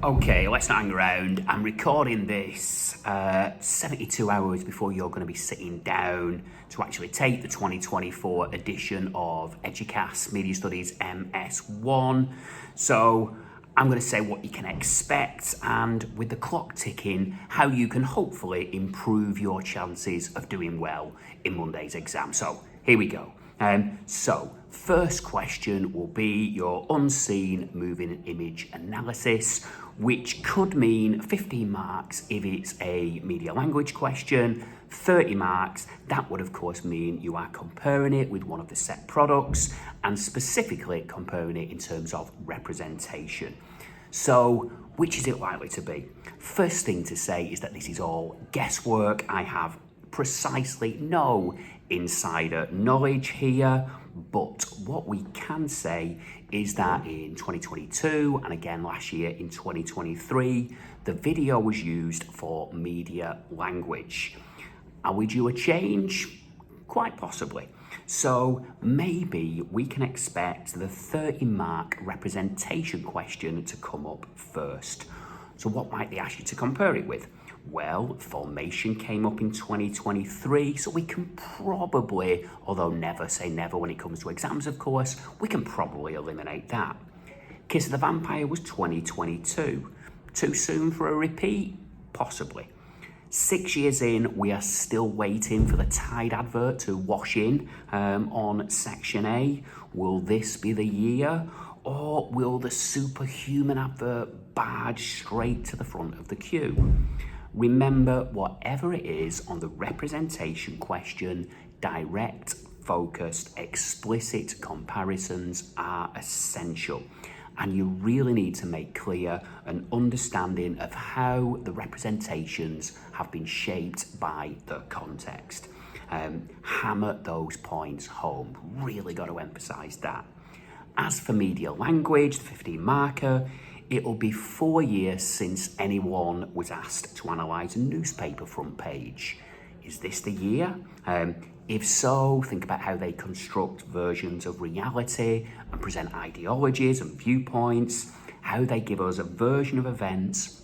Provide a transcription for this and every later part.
Okay, let's not hang around. I'm recording this 72 hours before you're going to be sitting down to actually take the 2024 edition of EDUCAS Media Studies MS1. So I'm going to say what you can expect and, with the clock ticking, how you can hopefully improve your chances of doing well in Monday's exam. So here we go. So first question will be your unseen moving image analysis, which could mean 15 marks if it's a media language question, 30 marks. That would of course mean you are comparing it with one of the set products and specifically comparing it in terms of representation. So which is it likely to be? First thing to say is that this is all guesswork. I have precisely no insider knowledge here, but what we can say is that in 2022 and again last year in 2023, the video was used for media language. Are we due a change? Quite possibly. So maybe we can expect the 30-mark representation question to come up first. So what might they ask you to compare it with? Well, formation came up in 2023, so we can probably, although never say never when it comes to exams, of course, we can probably eliminate that. Kiss of the Vampire was 2022. Too soon for a repeat? Possibly. 6 years in, we are still waiting for the Tide advert to wash in on Section A. Will this be the year? Or will the superhuman advert barge straight to the front of the queue? Remember, whatever it is on the representation question, direct, focused, explicit comparisons are essential. And you really need to make clear an understanding of how the representations have been shaped by the context. Hammer those points home. Really got to emphasize that. As for media language, the 15 marker, it'll be 4 years since anyone was asked to analyse a newspaper front page. Is this the year? If so, think about how they construct versions of reality and present ideologies and viewpoints, how they give us a version of events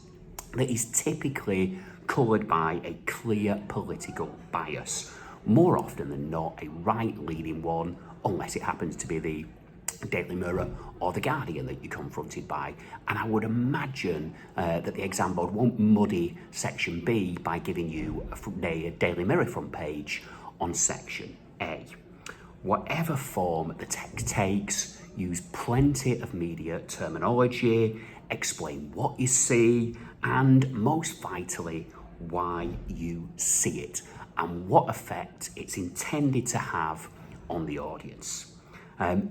that is typically coloured by a clear political bias. More often than not, a right-leaning one, unless it happens to be the Daily Mirror or The Guardian that you're confronted by. And I would imagine that the exam board won't muddy Section B by giving you a Daily Mirror front page on Section A. Whatever form the text takes, use plenty of media terminology, explain what you see, and most vitally, why you see it and what effect it's intended to have on the audience.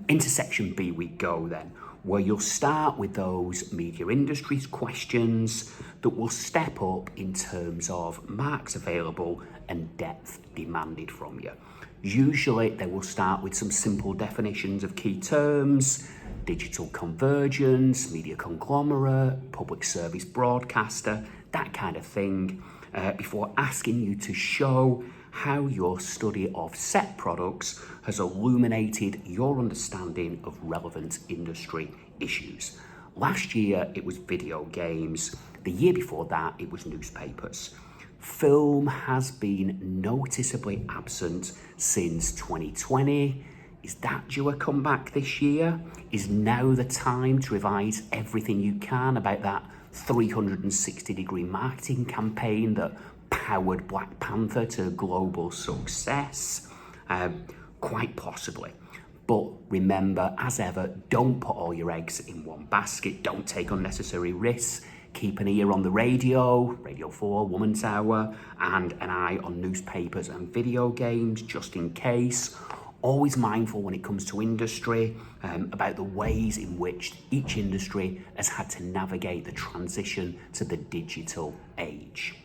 Into Section B we go then, where you'll start with those media industries questions that will step up in terms of marks available and depth demanded from you. Usually they will start with some simple definitions of key terms, digital convergence, media conglomerate, public service broadcaster, that kind of thing, before asking you to show how your study of set products has illuminated your understanding of relevant industry issues. Last year, it was video games. The year before that, it was newspapers. Film has been noticeably absent since 2020. Is that due a comeback this year? Is now the time to revise everything you can about that 360-degree marketing campaign that powered Black Panther to global success? Quite possibly. But remember, as ever, don't put all your eggs in one basket. Don't take unnecessary risks. Keep an ear on the radio, Radio 4, Woman's Hour, and an eye on newspapers and video games, just in case. Always mindful when it comes to industry about the ways in which each industry has had to navigate the transition to the digital age.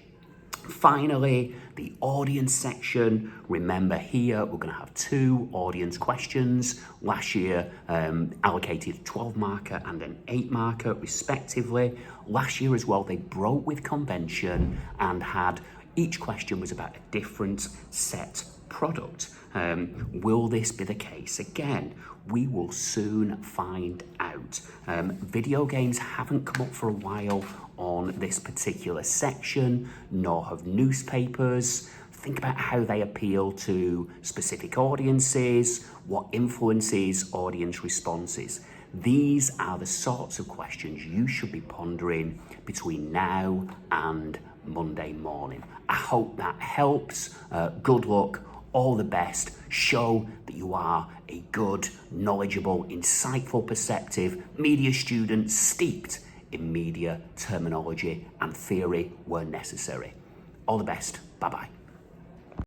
Finally, the audience section. Remember here, we're going to have 2 audience questions. Last year, allocated 12 marker and an 8 marker respectively. Last year as well, they broke with convention and had each question was about a different set product. Will this be the case again? We will soon find out. Video games haven't come up for a while on this particular section, nor have newspapers. Think about how they appeal to specific audiences, what influences audience responses. These are the sorts of questions you should be pondering between now and Monday morning. I hope that helps. Good luck, all the best. Show that you are a good, knowledgeable, insightful, perceptive media student steeped in media terminology and theory where necessary. All the best. Bye-bye.